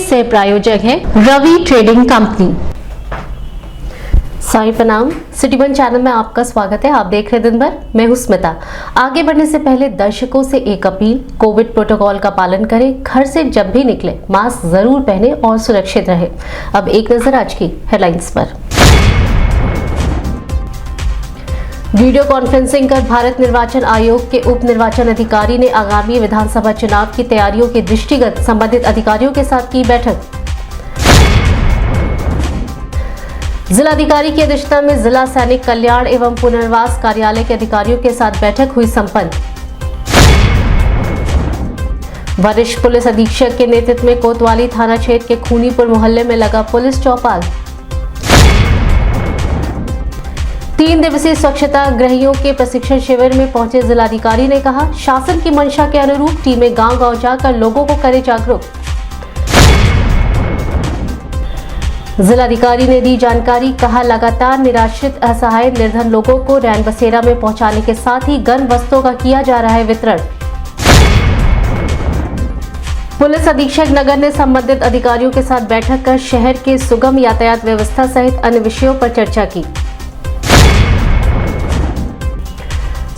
सह प्रायोजक है रवि ट्रेडिंग कंपनी। साई प्रणाम, सिटी वन चैनल में आपका स्वागत है। आप देख रहे दिन भर, मैं हूं स्मिता। आगे बढ़ने से पहले दर्शकों से एक अपील, कोविड प्रोटोकॉल का पालन करें, घर से जब भी निकले मास्क जरूर पहने और सुरक्षित रहे। अब एक नजर आज की हेडलाइंस पर। वीडियो कॉन्फ्रेंसिंग कर भारत निर्वाचन आयोग के उप निर्वाचन अधिकारी ने आगामी विधानसभा चुनाव की तैयारियों के दृष्टिगत संबंधित अधिकारियों के साथ की बैठक। जिलाधिकारी की अध्यक्षता में जिला सैनिक कल्याण एवं पुनर्वास कार्यालय के अधिकारियों के साथ बैठक हुई संपन्न। वरिष्ठ पुलिस अधीक्षक के नेतृत्व में कोतवाली थाना क्षेत्र के खूनीपुर मोहल्ले में लगा पुलिस चौपाल। 3 दिवसीय स्वच्छता गृहियों के प्रशिक्षण शिविर में पहुंचे जिलाधिकारी ने कहा, शासन की मंशा के अनुरूप टीमें गांव-गांव जाकर लोगों को करे जागरूक। जिलाधिकारी ने दी जानकारी, कहा लगातार निराश्रित असहाय निर्धन लोगों को रैन बसेरा में पहुंचाने के साथ ही गन वस्तुओं का किया जा रहा है वितरण। पुलिस अधीक्षक नगर ने संबंधित अधिकारियों के साथ बैठक कर शहर के सुगम यातायात व्यवस्था सहित अन्य विषयों पर चर्चा की।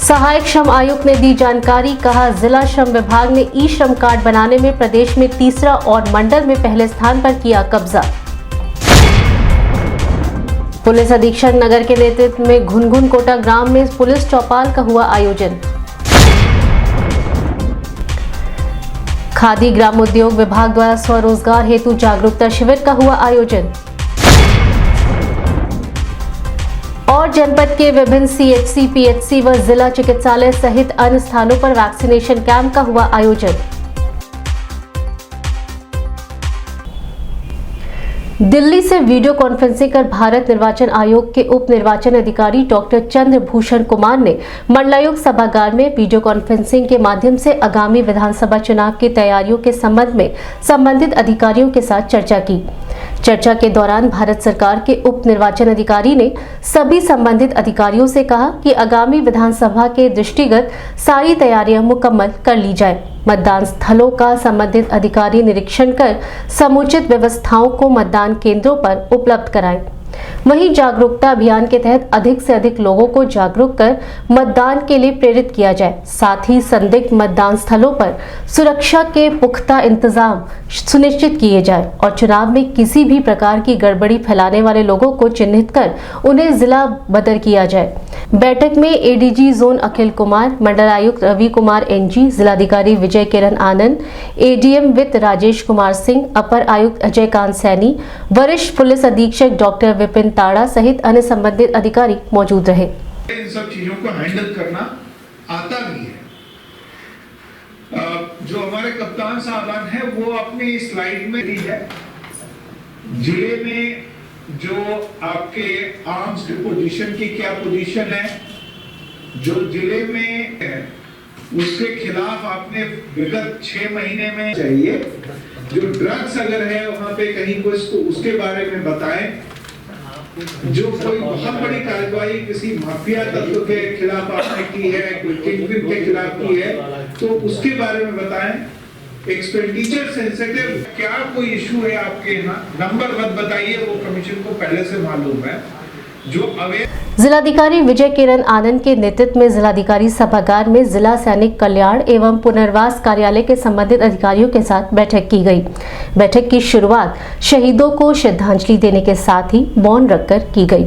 सहायक श्रम आयुक्त ने दी जानकारी, कहा जिला श्रम विभाग ने ई श्रम कार्ड बनाने में प्रदेश में तीसरा और मंडल में पहले स्थान पर किया कब्जा। पुलिस अधीक्षक नगर के नेतृत्व में घुनघुन कोटा ग्राम में पुलिस चौपाल का हुआ आयोजन। खादी ग्रामोद्योग विभाग द्वारा स्वरोजगार हेतु जागरूकता शिविर का हुआ आयोजन। और जनपद के विभिन्न सीएचसी, पीएचसी व जिला चिकित्सालय सहित अन्य स्थानों पर वैक्सीनेशन कैंप का हुआ आयोजन। दिल्ली से वीडियो कॉन्फ्रेंसिंग कर भारत निर्वाचन आयोग के उप निर्वाचन अधिकारी डॉक्टर चंद्रभूषण कुमार ने मंडलायुक्त सभागार में वीडियो कॉन्फ्रेंसिंग के माध्यम से आगामी विधानसभा चुनाव की तैयारियों के संबंध में संबंधित अधिकारियों के साथ चर्चा की। चर्चा के दौरान भारत सरकार के उप निर्वाचन अधिकारी ने सभी संबंधित अधिकारियों से कहा कि आगामी विधानसभा के दृष्टिगत सारी तैयारियां मुकम्मल कर ली जाए। मतदान स्थलों का संबंधित अधिकारी निरीक्षण कर समुचित व्यवस्थाओं को मतदान केंद्रों पर उपलब्ध कराएं। वहीं जागरूकता अभियान के तहत अधिक से अधिक लोगों को जागरूक कर मतदान के लिए प्रेरित किया जाए। साथ ही संदिग्ध मतदान स्थलों पर सुरक्षा के पुख्ता इंतजाम सुनिश्चित किए जाए और चुनाव में किसी भी प्रकार की गड़बड़ी फैलाने वाले लोगों को चिन्हित कर उन्हें जिला बदर किया जाए। बैठक में एडीजी जोन अखिल कुमार, मंडल आयुक्त रवि कुमार एनजी, जिलाधिकारी विजय किरण आनंद, एडीएम वित्त राजेश कुमार सिंह, अपर आयुक्त अजय कांत सैनी, वरिष्ठ पुलिस अधीक्षक डॉक्टर विपिन ताड़ा सहित अन्य संबंधित अधिकारी मौजूद रहे। इन सब चीजों को हैंडल करना आता भी है। जो हमारे कप्तान साहबान है वो अपनी स्लाइड में दी है। जिले में जो आपके आर्म्स डिपोजिशन की क्या पोजीशन है, जो जिले में है उसके खिलाफ आपने विगत 6 महीने में चाहिए। जो ड्रग्स अगर है वहां पे कहीं को उसके बारे में बताएं। जो कोई बहुत बड़ी कार्रवाई किसी माफिया तत्व के खिलाफ आपने की है, कोई किंगपिन के खिलाफ की है, तो उसके बारे में बताएं। एक्सपेंडिचर सेंसिटिव क्या कोई इशू है आपके यहाँ, नंबर मत बताइए, वो कमीशन को पहले से मालूम है। जिलाधिकारी विजय किरण आनंद के नेतृत्व में जिलाधिकारी सभागार में जिला सैनिक कल्याण एवं पुनर्वास कार्यालय के संबंधित अधिकारियों के साथ बैठक की गई। बैठक की शुरुआत शहीदों को श्रद्धांजलि देने के साथ ही मौन रखकर की गई।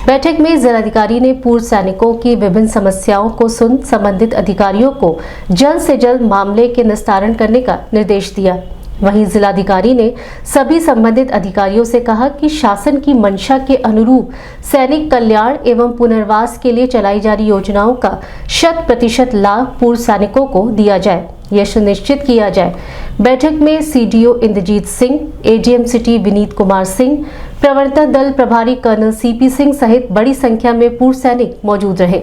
बैठक में जिलाधिकारी ने पूर्व सैनिकों की विभिन्न समस्याओं को सुन संबंधित अधिकारियों को जल्द से जल्द मामले के निस्तारण करने का निर्देश दिया। वहीं जिलाधिकारी ने सभी संबंधित अधिकारियों से कहा कि शासन की मंशा के अनुरूप सैनिक कल्याण एवं पुनर्वास के लिए चलाई जा रही योजनाओं का 100% लाभ पूर्व सैनिकों को दिया जाए, यह सुनिश्चित किया जाए। बैठक में CDO Indrajeet Singh, ADM city Vineet Kumar Singh, प्रवर्तन दल प्रभारी कर्नल सीपी सिंह सहित बड़ी संख्या में पूर्व सैनिक मौजूद रहे।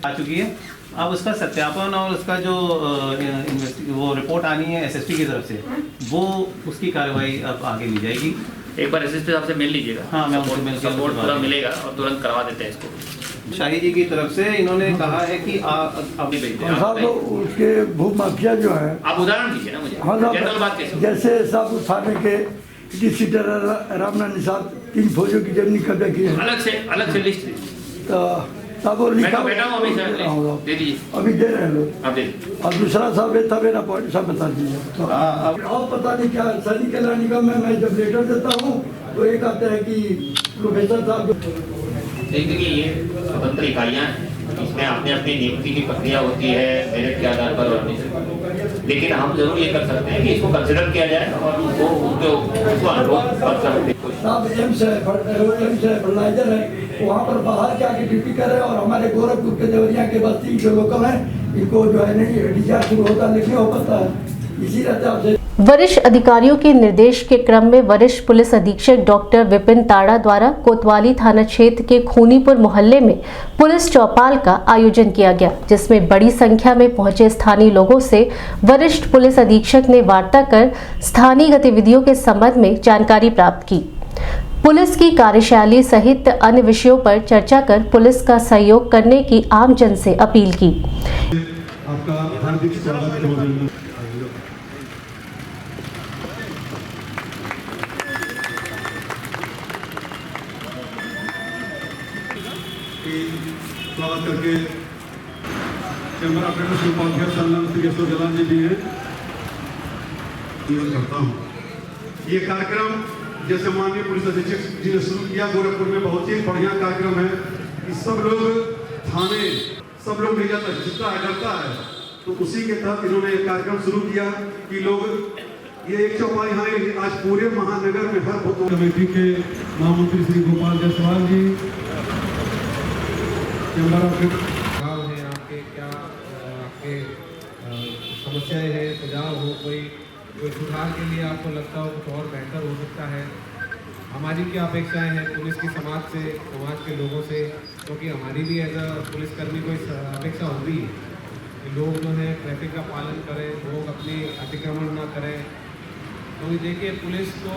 आ चुकी है। अब उसका सत्यापन और उसका जो वो रिपोर्ट आनी है एसएसपी की तरफ से, वो उसकी कार्रवाई अब आगे ली जाएगी। एक बार एसएसपी साहब से मिल लीजिएगा। हाँ, मैं उनसे मिल के सपोर्ट पूरा मिलेगा और तुरंत करवा देते हैं इसको। शाही जी की तरफ से इन्होंने कहा है कि आप भी भेज दें। साहब उसके भू माफिया जो है, आप उदाहरण दीजिए ना मुझे। हाँ जनरल बात साहब, कैसे? जैसे साहब थाने के सीटर रामना निषाद 3 फौजियों की जमीन कब्जा की है, अलग से लिस्ट दीजिए। तो साहब वो लिखा बैठा हूँ अभी सर, हाँ, दे दीजिए। अभी दे रहे हैं लोग। आप दे दीजिए। और दूसरा साहब ये था मेरा पॉइंट साहब बता दीजिए। तो और पता नहीं क्या सैनिक कल्याण निगम में मैं जब लेटर देता हूँ तो एक आते हैं कि प्रोफेसर साहब देखिए ये स्वतंत्र इकाइयाँ हैं, इसमें अपने अपनी नियुक्ति की प्रक्रिया होती है मेरिट के आधार पर और लेकिन हम जरूर ये कर सकते हैं कि इसको कंसिडर किया जाए और उसको अनुरोध कर सकते हैं। साहब एम्स है फर्टिलाइजर है, वहाँ पर बाहर के आके ड्यूटी कर रहे हैं और हमारे गोरखपुर के देवरिया के बस्ती जो लोकल हैं इनको जो है नहीं डिस्चार्ज शुरू होता नहीं हो पाता है। इसी रहते आपसे वरिष्ठ अधिकारियों के निर्देश के क्रम में वरिष्ठ पुलिस अधीक्षक डॉक्टर विपिन ताड़ा द्वारा कोतवाली थाना क्षेत्र के खूनीपुर मोहल्ले में पुलिस चौपाल का आयोजन किया गया, जिसमें बड़ी संख्या में पहुंचे स्थानीय लोगों से वरिष्ठ पुलिस अधीक्षक ने वार्ता कर स्थानीय गतिविधियों के संबंध में जानकारी प्राप्त की। पुलिस की कार्यशैली सहित अन्य विषयों पर चर्चा कर पुलिस का सहयोग करने की आमजन से अपील की। आपका हार्दिक स्वागत है। स्वागत करके चैम्बर ऑपरेटर उपाध्यक्ष श्री अशोक जलाल जी भी हैं, करता हूँ। ये कार्यक्रम जैसे माननीय पुलिस अधीक्षक जी ने शुरू किया गोरखपुर में, बहुत ही बढ़िया कार्यक्रम है कि सब लोग थाने सब लोग नहीं जाता जितना है डरता है, तो उसी के तहत इन्होंने एक कार्यक्रम शुरू किया कि लोग ये एक चौपाई यहाँ आज पूरे महानगर में हर बूथ कमेटी के महामंत्री श्री गोपाल जायसवाल जी, चैम्बर सुझाव हैं आपके, क्या आपके समस्याएं हैं, सुझाव हो कोई सुधार के लिए आपको लगता हो कुछ और बेहतर हो सकता है। हमारी क्या अपेक्षाएं हैं पुलिस की समाज से, समाज के लोगों से, क्योंकि हमारी भी एज अ पुलिसकर्मी कोई अपेक्षा होती है कि लोग जो है ट्रैफिक का पालन करें, लोग अपनी अतिक्रमण ना करें। तो देखिए पुलिस को,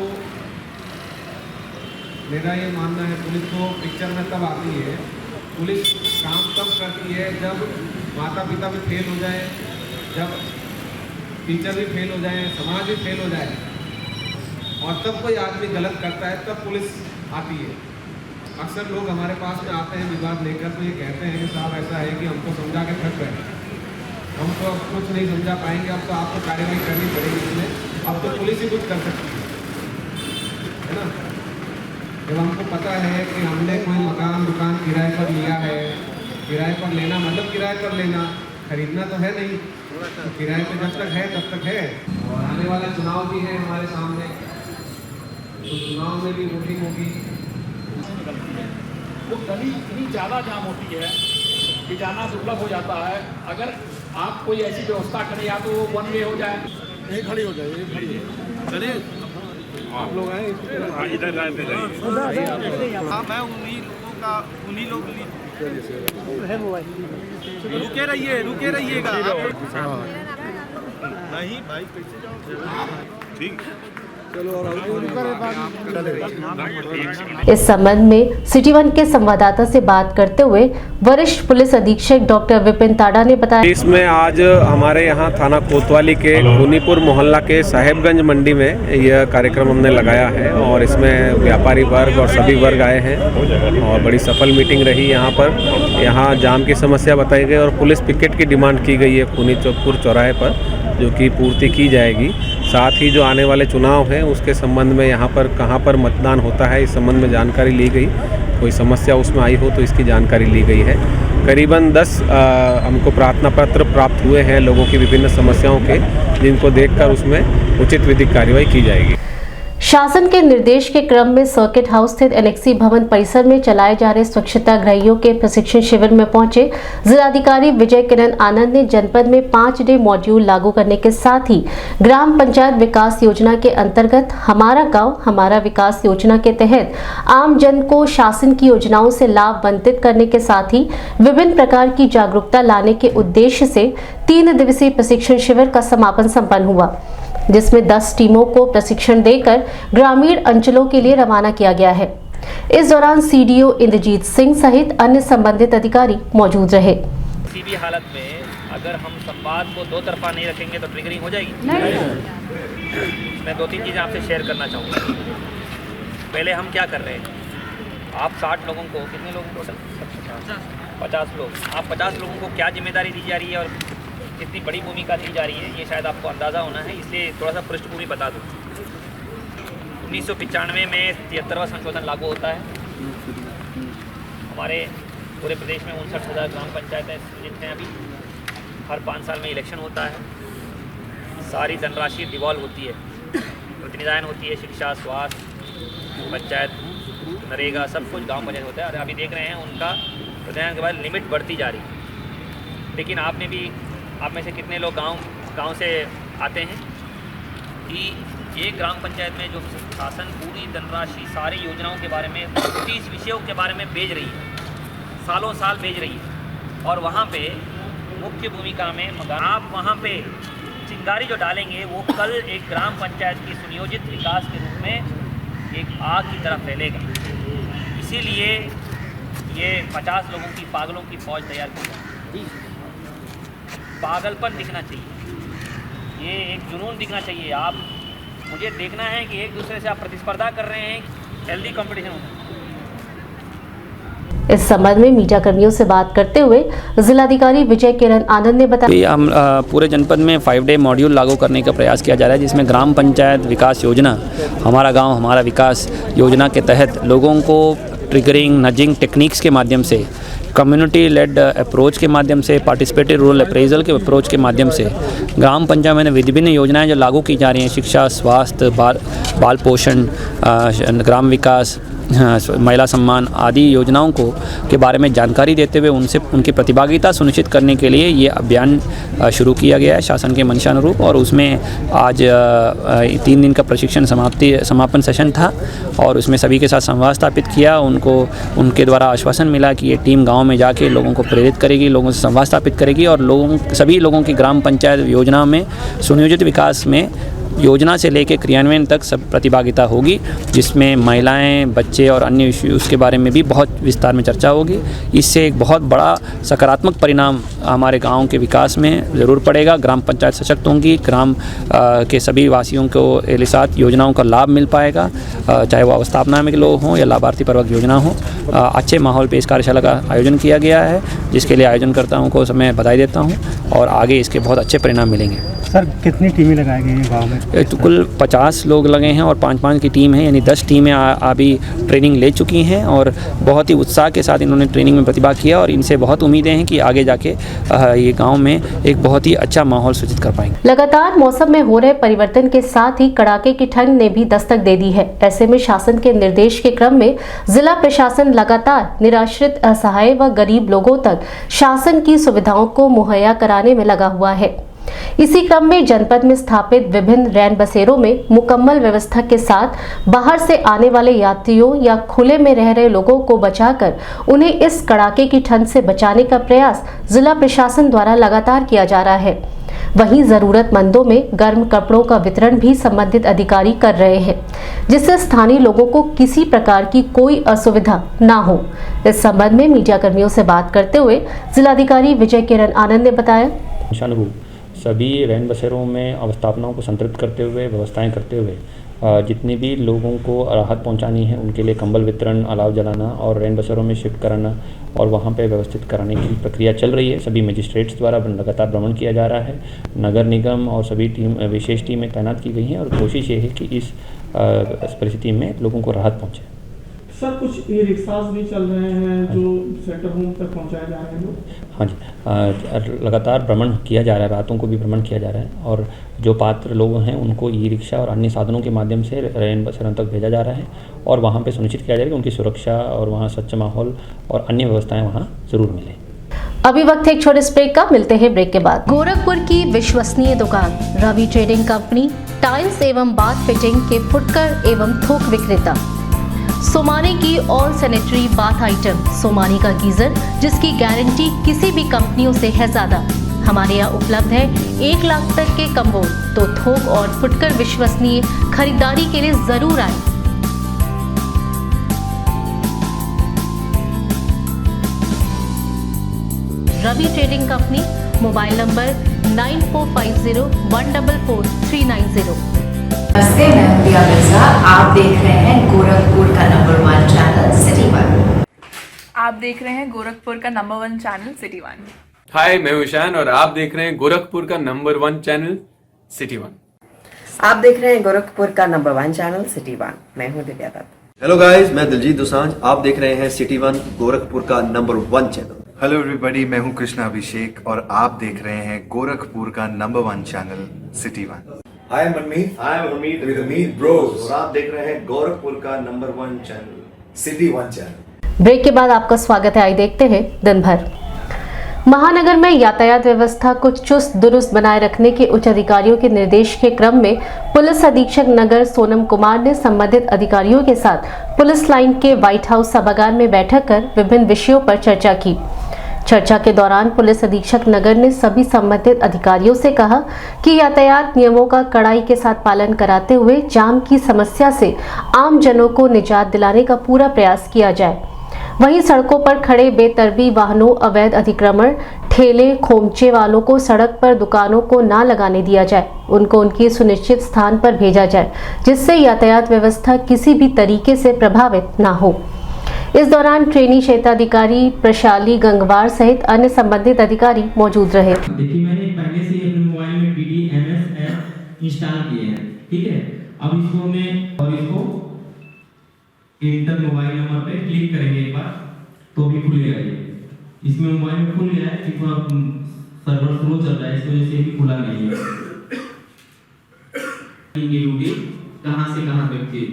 मेरा ये मानना है पुलिस को पिक्चर में तब आती है, पुलिस काम तब करती है जब माता पिता भी फेल हो जाए, जब टीचर भी फेल हो जाए, समाज भी फेल हो जाए, और तब कोई आदमी गलत करता है तब पुलिस आती है। अक्सर लोग हमारे पास में आते हैं विवाद लेकर, तो ये कहते हैं कि साहब ऐसा है कि हमको समझा के थक गए, हम तो अब कुछ नहीं समझा पाएंगे, अब तो आपको कार्रवाई करनी पड़ेगी, इसमें अब तो पुलिस ही कुछ कर सकती है ना। जब हमको पता है कि हमने कोई मकान दुकान किराए पर लिया है, किराए पर लेना मतलब किराए पर लेना, खरीदना तो है नहीं, तो किराए पे जब तक है तब तक है। और आने वाला चुनाव भी है हमारे सामने, तो चुनाव में भी वोटिंग होगी। वो गली इतनी ज़्यादा जाम होती है कि जाना दुर्लभ हो जाता है। अगर आप कोई ऐसी व्यवस्था करें या तो वो वन वे हो जाए, यही खड़ी हो जाए, यही खड़ी है। चलिए आप लोग आए इधर हाँ, मैं उन्हीं लोग रुके रहिएगा। नहीं भाई कैसे जाओ, ठीक। इस संबंध में सिटी वन के संवाददाता से बात करते हुए वरिष्ठ पुलिस अधीक्षक डॉक्टर विपिन ताड़ा ने बताया, इसमें आज हमारे यहाँ थाना कोतवाली के खूनीपुर मोहल्ला के साहेबगंज मंडी में यह कार्यक्रम हमने लगाया है और इसमें व्यापारी वर्ग और सभी वर्ग आए हैं और बड़ी सफल मीटिंग रही। यहाँ पर जाम की समस्या बताई गई और पुलिस पिकेट की डिमांड की गई है खूनीपुर चौराहे पर, जो कि पूर्ति की जाएगी। साथ ही जो आने वाले चुनाव हैं उसके संबंध में यहाँ पर कहाँ पर मतदान होता है इस संबंध में जानकारी ली गई। कोई समस्या उसमें आई हो तो इसकी जानकारी ली गई है। करीबन 10 हमको प्रार्थना पत्र प्राप्त हुए हैं लोगों की विभिन्न समस्याओं के, जिनको देखकर उसमें उचित विधिक कार्रवाई की जाएगी। शासन के निर्देश के क्रम में सर्किट हाउस स्थित एनेक्सी भवन परिसर में चलाए जा रहे स्वच्छता गृहियों के प्रशिक्षण शिविर में पहुंचे जिलाधिकारी विजय किरण आनंद ने जनपद में 5 डे मॉड्यूल लागू करने के साथ ही ग्राम पंचायत विकास योजना के अंतर्गत हमारा गांव हमारा विकास योजना के तहत आम जन को शासन की योजनाओं से लाभ वंचित करने के साथ ही विभिन्न प्रकार की जागरूकता लाने के उद्देश्य से 3 दिवसीय प्रशिक्षण शिविर का समापन संपन्न हुआ, जिसमें 10 टीमों को प्रशिक्षण देकर ग्रामीण अंचलों के लिए रवाना किया गया है। इस दौरान सीडीओ इंद्रजीत सिंह सहित अन्य संबंधित अधिकारी मौजूद रहे। किसी भी हालत में अगर हम संवाद को दो तरफा नहीं रखेंगे तो ट्रिगरिंग हो जाएगी। मैं 2-3 चीज़ें आपसे शेयर करना चाहूँगा। पहले हम क्या कर रहे हैं, आप 60 लोगों को, कितने लोगों को, 50 लोग, आप 50 लोगों को क्या जिम्मेदारी दी जा रही है और कितनी बड़ी भूमिका दी जा रही है, ये शायद आपको अंदाज़ा होना है, इसलिए थोड़ा सा पृष्ठभूमि बता दूँ। 1995 में 73वां संशोधन लागू होता है। हमारे पूरे प्रदेश में 59,000 ग्राम पंचायतें सृजित हैं। अभी हर 5 साल में इलेक्शन होता है, सारी धनराशि डिवॉल्व होती है, प्रतिनिधान होती है, शिक्षा, स्वास्थ्य, पंचायत, नरेगा, सब कुछ गांव पंचायत होता है। और अभी देख रहे हैं उनका प्रतिनिधान के बाद लिमिट बढ़ती जा रही है। लेकिन आप में से कितने लोग गांव से आते हैं कि एक ग्राम पंचायत में जो शासन पूरी धनराशि सारी योजनाओं के बारे में 30 विषयों के बारे में भेज रही है, सालों साल भेज रही है, और वहाँ पे मुख्य भूमिका में आप वहाँ पे चिंगारी जो डालेंगे वो कल एक ग्राम पंचायत की सुनियोजित विकास के रूप में एक आग की तरह फैलेगा। इसीलिए ये 50 लोगों की पागलों की फौज तैयार की। पागलपन दिखना चाहिए, ये एक जुनून दिखना चाहिए। आप मुझे देखना है कि एक दूसरे से आप प्रतिस्पर्धा कर रहे हैं, हेल्दी कंपटीशन होता है। इस संबंध में मीडिया कर्मियों से बात करते हुए जिलाधिकारी विजय किरण आनंद ने बताया, हम पूरे जनपद में 5 डे मॉड्यूल लागू करने का प्रयास किया जा रहा है, जिसमें ग्राम पंचायत विकास योजना, हमारा गांव हमारा विकास योजना के तहत लोगों को ट्रिगरिंग, नजिंग टेक्निक्स के माध्यम से, कम्युनिटी लेड अप्रोच के माध्यम से, पार्टिसिपेटिव रूरल अप्रेजल के अप्रोच के माध्यम से ग्राम पंचायत में विभिन्न योजनाएं जो लागू की जा रही हैं, शिक्षा, स्वास्थ्य, बाल पोषण, ग्राम विकास, महिला सम्मान आदि योजनाओं के बारे में जानकारी देते हुए उनसे उनकी प्रतिभागिता सुनिश्चित करने के लिए ये अभियान शुरू किया गया है शासन के मंशानुरूप। और उसमें आज 3 दिन का प्रशिक्षण समापन सेशन था और उसमें सभी के साथ संवाद स्थापित किया। उनके द्वारा आश्वासन मिला कि ये टीम गांव में जाके लोगों को प्रेरित करेगी, लोगों से संवाद स्थापित करेगी और सभी लोगों की ग्राम पंचायत योजना में सुनियोजित विकास में योजना से लेकर क्रियान्वयन तक सब प्रतिभागिता होगी, जिसमें महिलाएं, बच्चे और अन्य इश्यूज़ के बारे में भी बहुत विस्तार में चर्चा होगी। इससे एक बहुत बड़ा सकारात्मक परिणाम हमारे गांव के विकास में ज़रूर पड़ेगा। ग्राम पंचायत सशक्त होंगी, ग्राम के सभी वासियों को साथ योजनाओं का लाभ मिल पाएगा, चाहे वो अवस्थापना में लोग हों या लाभार्थी परवक योजना हो। अच्छे माहौल पे इस कार्यशाला का आयोजन किया गया है, जिसके लिए आयोजनकर्ताओं को मैं बधाई देता हूँ और आगे इसके बहुत अच्छे परिणाम मिलेंगे। सर, कितनी टीमें लगाई गई हैं गाँव में? तो कुल 50 लोग लगे हैं और 5-5 की टीम है, यानी 10 टीमें अभी ट्रेनिंग ले चुकी हैं और बहुत ही उत्साह के साथ इन्होंने ट्रेनिंग में प्रतिभाग किया और इनसे बहुत उम्मीदें हैं कि आगे जाके ये गांव में एक बहुत ही अच्छा माहौल सृजित कर पाएंगे। लगातार मौसम में हो रहे परिवर्तन के साथ ही कड़ाके की ठंड ने भी दस्तक दे दी है। ऐसे में शासन के निर्देश के क्रम में जिला प्रशासन लगातार निराश्रित, असहाय व गरीब लोगों तक शासन की सुविधाओं को मुहैया कराने में लगा हुआ है। इसी क्रम में जनपद में स्थापित विभिन्न रैन बसेरों में मुकम्मल व्यवस्था के साथ बाहर से आने वाले यात्रियों या खुले में रह रहे लोगों को बचाकर उन्हें इस कड़ाके की ठंड से बचाने का प्रयास जिला प्रशासन द्वारा लगातार किया जा रहा है। वहीं जरूरतमंदों में गर्म कपड़ों का वितरण भी संबंधित अधिकारी कर रहे हैं, जिससे स्थानीय लोगों को किसी प्रकार की कोई असुविधा न हो। इस संबंध में मीडिया कर्मियों से बात करते हुए जिलाधिकारी विजय किरण आनंद ने बताया, सभी रैन बसेरों में अवस्थापनाओं को संतृप्त करते हुए, व्यवस्थाएं करते हुए जितने भी लोगों को राहत पहुंचानी है उनके लिए कंबल वितरण, अलाव जलाना और रैन बसेरों में शिफ्ट कराना और वहां पे व्यवस्थित कराने की प्रक्रिया चल रही है। सभी मजिस्ट्रेट्स द्वारा लगातार भ्रमण किया जा रहा है। नगर निगम और सभी विशेष टीमें तैनात की गई हैं और कोशिश ये है कि इस परिस्थिति में लोगों को राहत पहुँचे। सर कुछ ई रिक्शास भी चल रहे हैं जो सेंटर होम तक पहुंचाए जा रहे हैं लोग? हाँ जी, लगातार भ्रमण किया जा रहा है, रातों को भी भ्रमण किया जा रहा है और जो पात्र लोग हैं उनको ई रिक्शा और अन्य साधनों के माध्यम से रैन बसेरों तक भेजा जा रहा है और वहाँ पे सुनिश्चित किया जाएगा कि उनकी सुरक्षा और वहाँ स्वच्छ माहौल और अन्य व्यवस्थाएँ वहाँ ज़रूर मिलें। अभी वक्त है एक छोटे ब्रेक का, मिलते हैं ब्रेक के बाद। गोरखपुर की विश्वसनीय दुकान रवि ट्रेडिंग कंपनी, टाइल्स एवं बाथ फिटिंग के फुटकर एवं थोक विक्रेता। सोमानी की all sanitary bath item, Somani का गीजर जिसकी गारंटी किसी भी कंपनियों से है ज्यादा। हमारे यहाँ उपलब्ध है 1 लाख तक के कम्बो। तो थोक और फुटकर विश्वसनीय खरीदारी के लिए जरूर आए। Ravi trading company, mobile number 9450144390। नमस्ते, मैं हूं दिया मिर्जा। आप देख रहे हैं गोरखपुर का नंबर 1 चैनल सिटी 1। आप देख रहे हैं गोरखपुर का नंबर 1 चैनल सिटी 1। हाय, मैं हूं ईशान और आप देख रहे हैं गोरखपुर का नंबर 1 चैनल सिटी 1। आप देख रहे हैं गोरखपुर का नंबर 1 चैनल सिटी 1। मैं हूं दिव्या दत्त। हेलो गाइस, मैं दिलजीत दोसांझ। आप देख रहे हैं सिटी 1 गोरखपुर का नंबर 1 चैनल। हेलो एवरीबॉडी, मैं हूं कृष्णा अभिषेक और आप देख रहे हैं गोरखपुर का number 1 channel city 1। Hi, I'm Manmeet. Hi, I'm Amit with Amit Bros. और आप देख रहे हैं गोरखपुर का number 1 channel city 1 channel. Break के बाद आपका स्वागत है। आइए देखते हैं दिन भर। महानगर में यातायात व्यवस्था को चुस्त दुरुस्त बनाए रखने के उच्च अधिकारियों के निर्देश के क्रम में पुलिस अधीक्षक नगर सोनम कुमार ने संबंधित अधिकारियों के साथ पुलिस लाइन के व्हाइट हाउस सभागार में बैठक कर विभिन्न विषयों पर चर्चा की। चर्चा के दौरान पुलिस अधीक्षक नगर ने सभी संबंधित अधिकारियों से कहा कि यातायात नियमों का कड़ाई के साथ पालन कराते हुए जाम की समस्या से आम जनों को निजात दिलाने का पूरा प्रयास किया जाए। वहीं सड़कों पर खड़े बेतरतीब वाहनों, अवैध अतिक्रमण, ठेले खोमचे वालों को सड़क पर दुकानों को ना लगाने दिया जाए, उनको उनकी सुनिश्चित स्थान पर भेजा जाए, जिससे यातायात व्यवस्था किसी भी तरीके से प्रभावित ना हो। इस दौरान ट्रेनी क्षेत्राधिकारी प्रशाली गंगवार सहित अन्य संबंधित अधिकारी मौजूद रहे। देखिए, मैंने पहले से अपने मोबाइल में PDMS ऐप इंस्टॉल किए हैं, ठीक है। अब इसको इंटर मोबाइल नंबर पे क्लिक करेंगे एक बार तो भी खुलेगा। ये इसमें मोबाइल में खुल गया है कि थोड़ा सर्वर स्लो चल रहा है, इस वजह से भी खुला नहीं है। ये ड्यूटी कहां से कहां तक थी,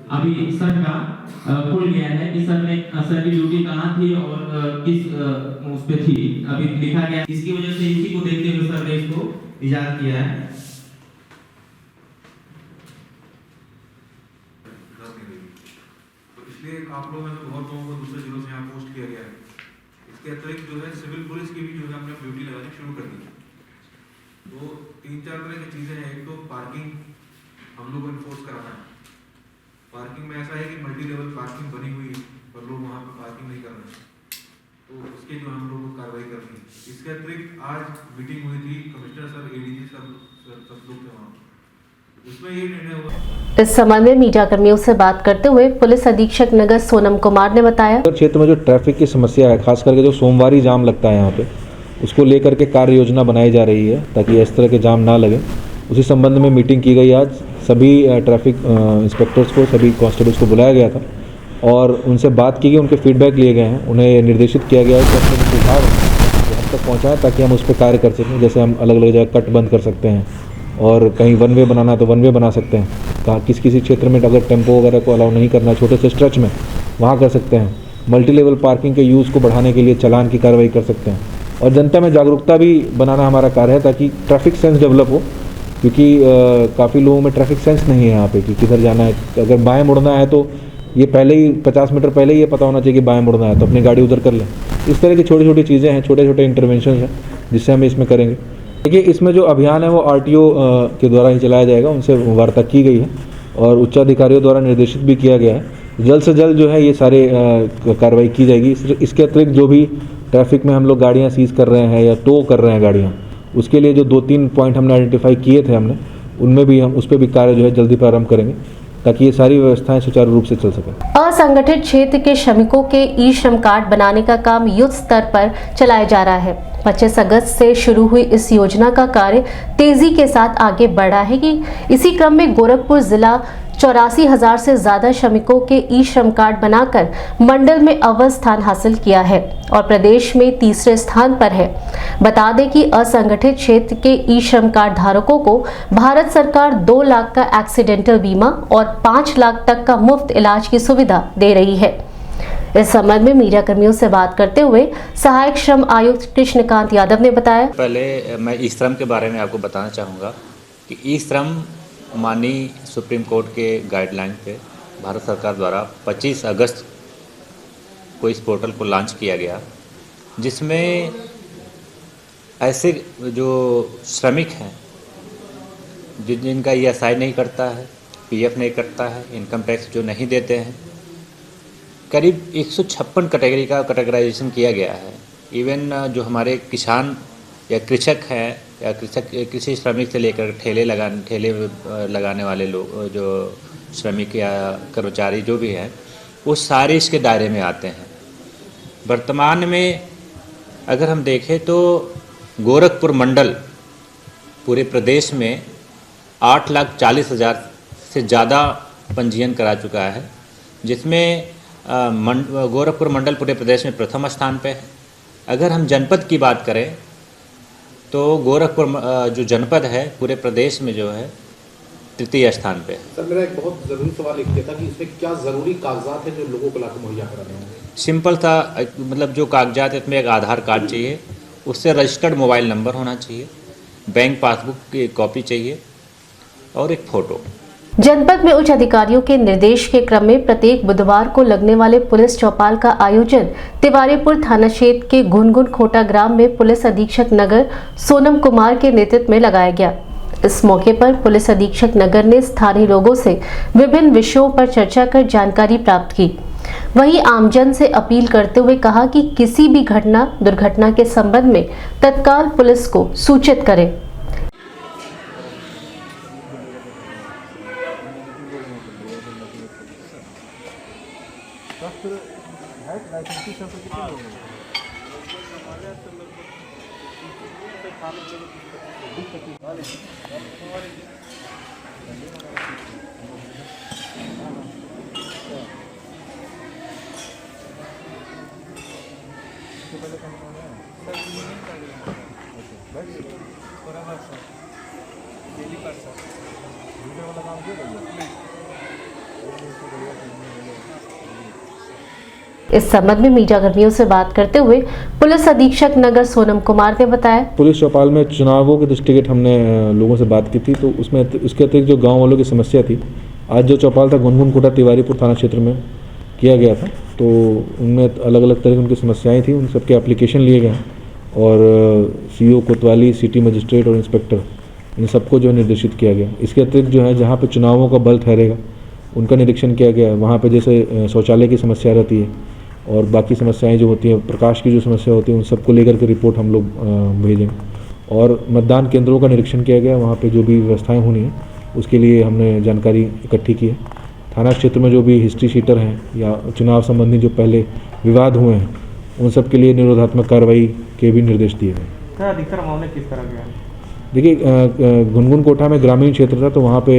अभी सर का खुल गया है कि सर की ड्यूटी कहाँ थी और किस उस पे थी, अभी लिखा गया। इसकी वजह से इसी को देखते हुए सर ने इसको इजाद किया है। तो इसलिए आप लोगों में बहुत लोगों को दूसरे जिलों से यहाँ पोस्ट किया गया है। इसके अतिरिक्त जो है सिविल पुलिस की भी जो है हमने ड्यूटी लगानी शुरू कर दी है। तो 3-4 तरह की चीजें हैं। एक तो पार्किंग हम लोग को इन्फोर्स कराना है। पार्किंग में ऐसा है कि मल्टी लेवल पार्किंग बनी हुई है पर लोग वहाँ पे पार्किंग नहीं कर रहे हैं, तो उसके जो हम लोग को कार्रवाई करनी है। इसके अतिरिक्त आज मीटिंग हुई थी, कमिश्नर सर, ADG सब लोग थे वहाँ, उसमें ये निर्णय हुआ। इस संबंध में मीडिया कर्मियों से बात करते हुए पुलिस अधीक्षक नगर सोनम कुमार ने बताया, क्षेत्र में जो ट्रैफिक की समस्या है, खास करके जो सोमवारी जाम लगता है यहाँ पे, उसको लेकर के कार्य योजना बनाई जा रही है ताकि इस तरह के जाम ना लगे। उसी संबंध में मीटिंग की गई। आज सभी ट्रैफिक इंस्पेक्टर्स को, सभी कांस्टेबल्स को बुलाया गया था और उनसे बात की गई, उनके फीडबैक लिए गए हैं। उन्हें निर्देशित किया गया है कि अपने जो सुझाव है हम तक पहुँचाएँ ताकि हम उस पर कार्य कर सकें। जैसे हम अलग अलग जगह कट बंद कर सकते हैं और कहीं वन वे बनाना है तो वन वे बना सकते हैं। किसी क्षेत्र में अगर टेम्पो वगैरह को अलाउ नहीं करना है छोटे से स्ट्रेच में, वहाँ कर सकते हैं। मल्टी लेवल पार्किंग के यूज़ को बढ़ाने के लिए चालान की कार्रवाई कर सकते हैं और जनता में जागरूकता भी बनाना हमारा कार्य है ताकि ट्रैफिक सेंस डेवलप हो, क्योंकि काफ़ी लोगों में ट्रैफिक सेंस नहीं है यहाँ पे कि किधर जाना है। अगर बाएं मुड़ना है तो ये पहले ही 50 मीटर पहले ही ये पता होना चाहिए कि बाएं मुड़ना है, तो अपनी गाड़ी उधर कर लें। इस तरह की छोटी छोटी चीज़ें हैं, छोटे छोटे इंटरवेंशन हैं जिससे हम इसमें करेंगे। देखिए, इसमें जो अभियान है वो RTO के द्वारा ही चलाया जाएगा, उनसे वार्ता की गई है और उच्चाधिकारियों द्वारा निर्देशित भी किया गया है। जल्द से जल्द जो है ये सारे कार्रवाई की जाएगी। इसके अतिरिक्त जो भी ट्रैफिक में हम लोग गाड़ियाँ सीज कर रहे हैं या टो कर रहे हैं गाड़ियाँ, उसके लिए जो 2-3 पॉइंट हमने आइडेंटिफाई किए थे उनमें भी हम उस पर भी कार्य जो है जल्दी प्रारंभ करेंगे ताकि ये सारी व्यवस्थाएं सुचारू रूप से चल सकें। असंगठित क्षेत्र के श्रमिकों के ई श्रम कार्ड बनाने का काम युद्ध स्तर पर चलाया जा रहा है। 25 अगस्त से शुरू हुई इस योजना का कार्य तेजी के साथ आगे बढ़ा है कि इसी क्रम में गोरखपुर जिला 84,000 से ज्यादा श्रमिकों के ई श्रम कार्ड बनाकर मंडल में अव्वल स्थान हासिल किया है और प्रदेश में तीसरे स्थान पर है। बता दें कि असंगठित क्षेत्र के ई श्रम कार्ड धारकों को भारत सरकार 2 लाख का एक्सीडेंटल बीमा और 5 लाख तक का मुफ्त इलाज की सुविधा दे रही है। इस संबंध में मीडिया कर्मियों से बात करते हुए सहायक श्रम आयुक्त कृष्णकांत यादव ने बताया, पहले मैं ई श्रम के बारे में आपको बताना चाहूँगा कि ई श्रम माननीय सुप्रीम कोर्ट के गाइडलाइन पे भारत सरकार द्वारा 25 अगस्त को इस पोर्टल को लॉन्च किया गया, जिसमें ऐसे जो श्रमिक हैं जिनका ESI नहीं करता है, PF नहीं करता है, इनकम टैक्स जो नहीं देते हैं, करीब 156 कैटेगरी का कैटेगराइजेशन किया गया है। इवन जो हमारे किसान या कृषक हैं या कृषि श्रमिक से लेकर ठेले लगाने वाले लोग, जो श्रमिक या कर्मचारी जो भी हैं, वो सारे इसके दायरे में आते हैं। वर्तमान में अगर हम देखें तो गोरखपुर मंडल पूरे प्रदेश में 8,40,000 से ज़्यादा पंजीयन करा चुका है, जिसमें गोरखपुर मंडल पूरे प्रदेश में प्रथम स्थान पे है। अगर हम जनपद की बात करें तो गोरखपुर जो जनपद है पूरे प्रदेश में जो है तृतीय स्थान पे है। सर, मेरा एक बहुत ज़रूरी सवाल एक था कि इसमें क्या ज़रूरी कागजात हैं जो लोगों को लाकर मुहैया कराने होंगे? सिंपल था, मतलब जो कागजात है इसमें एक आधार कार्ड चाहिए, उससे रजिस्टर्ड मोबाइल नंबर होना चाहिए, बैंक पासबुक की कॉपी चाहिए और एक फ़ोटो। जनपद में उच्च अधिकारियों के निर्देश के क्रम में प्रत्येक बुधवार को लगने वाले पुलिस चौपाल का आयोजन तिवारीपुर थाना क्षेत्र के घुनघुन खोटा ग्राम में पुलिस अधीक्षक नगर सोनम कुमार के नेतृत्व में लगाया गया। इस मौके पर पुलिस अधीक्षक नगर ने स्थानीय लोगों से विभिन्न विषयों पर चर्चा कर जानकारी प्राप्त की। वहीं आमजन से अपील करते हुए कहा कि किसी भी दुर्घटना के संबंध में तत्काल पुलिस को सूचित करें। इस संबंध में मीडिया कर्मियों से बात करते हुए पुलिस अधीक्षक नगर सोनम कुमार ने बताया, पुलिस चौपाल में चुनावों के दृष्टिगत हमने लोगों से बात की थी, तो उसमें उसके अतिरिक्त जो गांव वालों की समस्या थी, आज जो चौपाल था घुनघुन खोटा तिवारीपुर थाना क्षेत्र में किया गया था, तो उनमें अलग अलग तरह की उनकी समस्याएं थी, उन सबके एप्लीकेशन लिए गए और CO कोतवाली, सिटी मजिस्ट्रेट और इंस्पेक्टर इन सबको जो है निर्देशित किया गया। इसके अतिरिक्त जो है जहाँ पर चुनावों का बल ठहरेगा उनका निरीक्षण किया गया। वहाँ पर जैसे शौचालय की समस्या रहती है और बाकी समस्याएं जो होती हैं, प्रकाश की जो समस्या होती है, उन सबको लेकर के रिपोर्ट हम लोग भेजेंगे। और मतदान केंद्रों का निरीक्षण किया गया, वहाँ पे जो भी व्यवस्थाएं होनी है उसके लिए हमने जानकारी इकट्ठी की है। थाना क्षेत्र में जो भी हिस्ट्री शीटर हैं या चुनाव संबंधी जो पहले विवाद हुए हैं उन सब के लिए निरोधात्मक कार्रवाई के भी निर्देश दिए गए। अधिकतर मामले किस तरह के हैं? देखिए, घुनघुन कोटा में ग्रामीण क्षेत्र था, तो वहाँ पे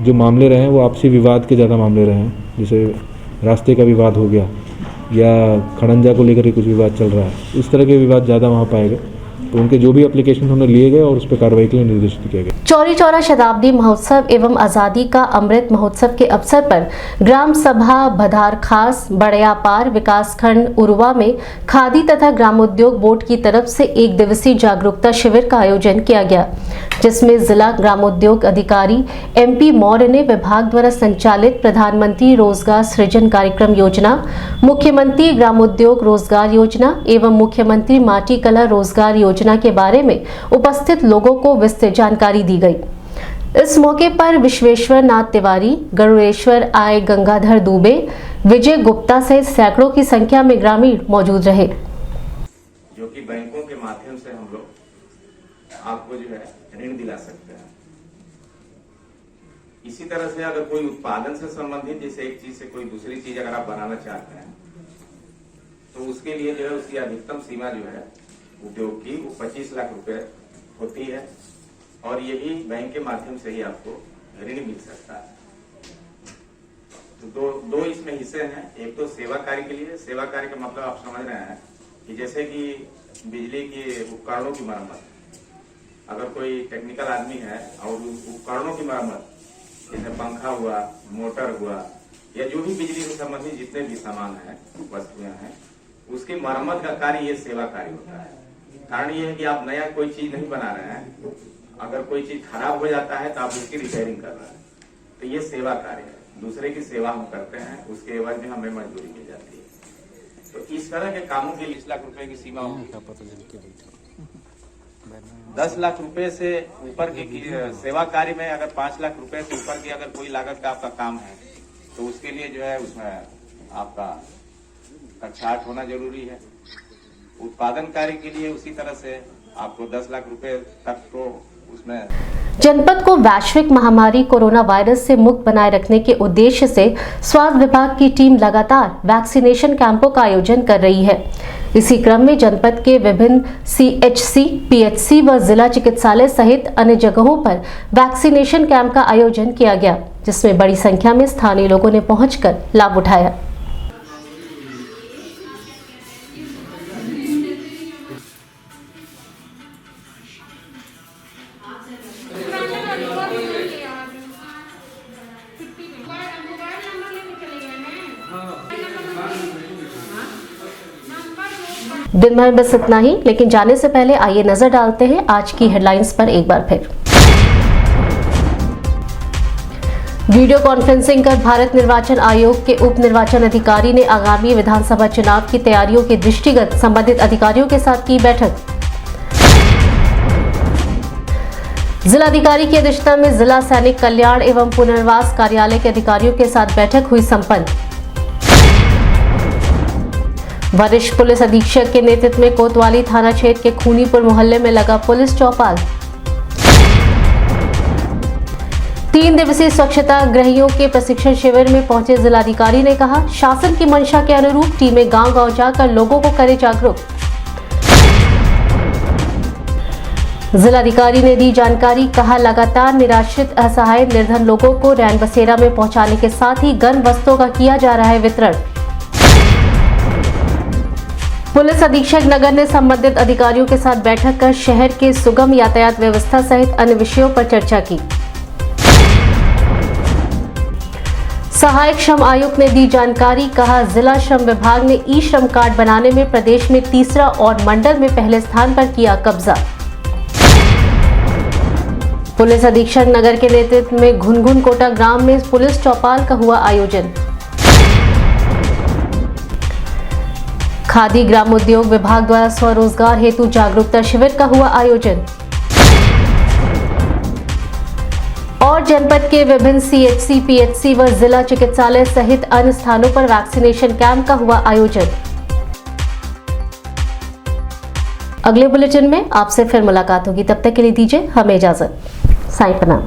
जो मामले रहे हैं वो आपसी विवाद के ज़्यादा मामले रहे हैं, जैसे रास्ते का विवाद हो गया या खड़ंजा को लेकर के कुछ विवाद चल रहा है, इस तरह के विवाद ज़्यादा वहाँ पाए गए। तो उनके जो भी एप्लीकेशन उन्हें लिए गए और उस पर कार्रवाई के लिए निर्देशित किया गया। चौरी चौरा शताब्दी महोत्सव एवं आज़ादी का अमृत महोत्सव के अवसर पर ग्राम सभा भदार खास बड़यापार विकासखंड उरुवा में खादी तथा ग्रामोद्योग बोर्ड की तरफ से 1 दिवसीय जागरूकता शिविर का आयोजन किया गया, जिसमें जिला ग्रामोद्योग अधिकारी MP मौर्य ने विभाग द्वारा संचालित प्रधानमंत्री रोजगार सृजन कार्यक्रम योजना, मुख्यमंत्री ग्रामोद्योग रोजगार योजना एवं मुख्यमंत्री माटी कला रोजगार योजना के बारे में उपस्थित लोगों को विस्तृत जानकारी दी गई। इस मौके पर विश्वेश्वर नाथ तिवारी, गरुड़ेश्वर आय गंगाधर दुबे, विजय गुप्ता सहित सैकड़ों की संख्या में ग्रामीण मौजूद रहे। जो कि बैंकों के माध्यम से हम लोग आपको जो है ऋण दिला सकते हैं। इसी तरह से अगर कोई उत्पादन से संबंधित जैसे एक चीज से कोई दूसरी चीज अगर आप बनाना चाहते हैं तो उसके लिए जो है उसकी अधिकतम सीमा जो है उद्योग की वो 25 लाख रुपए होती है और यही बैंक के माध्यम से ही आपको ऋण मिल सकता है। तो दो इसमें हिस्से हैं। एक तो सेवा कार्य के लिए, सेवा कार्य का मतलब आप समझ रहे हैं कि जैसे कि बिजली के उपकरणों की मरम्मत, अगर कोई टेक्निकल आदमी है और उपकरणों की मरम्मत जैसे पंखा हुआ, मोटर हुआ या जो भी बिजली से संबंधित जितने भी सामान है, वस्तुएं हैं, उसकी मरम्मत का कार्य ये सेवा कार्य होता है। कारण ये है कि आप नया कोई चीज नहीं बना रहे हैं, अगर कोई चीज खराब हो जाता है तो आप उसकी रिपेयरिंग कर रहे हैं, तो ये सेवा कार्य है। दूसरे की सेवा हम करते हैं, उसके एवज में हमें मजदूरी दी जाती है। तो इस तरह के कामों के लिए 20 लाख रुपए की सीमा होगी। 10 लाख रुपए से ऊपर की सेवा कार्य में अगर 5 लाख रुपए से ऊपर की अगर कोई लागत का आपका काम है तो उसके लिए जो है उसमें आपका कक्षा 8 होना जरूरी है। उत्पादन कार्य के लिए उसी तरह से आपको 10 लाख रुपए तक तो उसमें। जनपद को वैश्विक महामारी कोरोना वायरस से मुक्त बनाए रखने के उद्देश्य से स्वास्थ्य विभाग की टीम लगातार वैक्सीनेशन कैंपों का आयोजन कर रही है। इसी क्रम में जनपद के विभिन्न CHC, PHC व जिला चिकित्सालय सहित अन्य जगहों पर वैक्सीनेशन कैंप का आयोजन किया गया, जिसमें बड़ी संख्या में स्थानीय लोगों ने पहुंचकर लाभ उठाया। दिन भर बस इतना ही, लेकिन जाने से पहले आइए नजर डालते हैं आज की हेडलाइंस पर एक बार फिर। वीडियो कॉन्फ्रेंसिंग कर भारत निर्वाचन आयोग के उप निर्वाचन अधिकारी ने आगामी विधानसभा चुनाव की तैयारियों के दृष्टिगत संबंधित अधिकारियों के साथ की बैठक। जिलाधिकारी की अध्यक्षता में जिला सैनिक कल्याण एवं पुनर्वास कार्यालय के अधिकारियों के साथ बैठक हुई संपन्न। वरिष्ठ पुलिस अधीक्षक के नेतृत्व में कोतवाली थाना क्षेत्र के खूनीपुर मोहल्ले में लगा पुलिस चौपाल। 3 दिवसीय स्वच्छता गृहियों के प्रशिक्षण शिविर में पहुंचे जिलाधिकारी ने कहा, शासन की मंशा के अनुरूप टीमें गांव-गांव जाकर लोगों को करे जागरूक। जिलाधिकारी ने दी जानकारी, कहा लगातार निराश्रित असहाय निर्धन लोगों को रैन बसेरा में पहुंचाने के साथ ही गर्म वस्त्रों का किया जा रहा है वितरण। पुलिस अधीक्षक नगर ने संबंधित अधिकारियों के साथ बैठक कर शहर के सुगम यातायात व्यवस्था सहित अन्य विषयों पर चर्चा की। सहायक श्रम आयुक्त ने दी जानकारी, कहा जिला श्रम विभाग ने ई श्रम कार्ड बनाने में प्रदेश में तीसरा और मंडल में पहले स्थान पर किया कब्जा। पुलिस अधीक्षक नगर के नेतृत्व में घुनघुन कोटा ग्राम में पुलिस चौपाल का हुआ आयोजन। खादी ग्रामोद्योग विभाग द्वारा स्वरोजगार हेतु जागरूकता शिविर का हुआ आयोजन। और जनपद के विभिन्न CHC, PHC व जिला चिकित्सालय सहित अन्य स्थानों पर वैक्सीनेशन कैंप का हुआ आयोजन। अगले बुलेटिन में आपसे फिर मुलाकात होगी, तब तक के लिए दीजिए हमें इजाजत। साईं प्रणाम।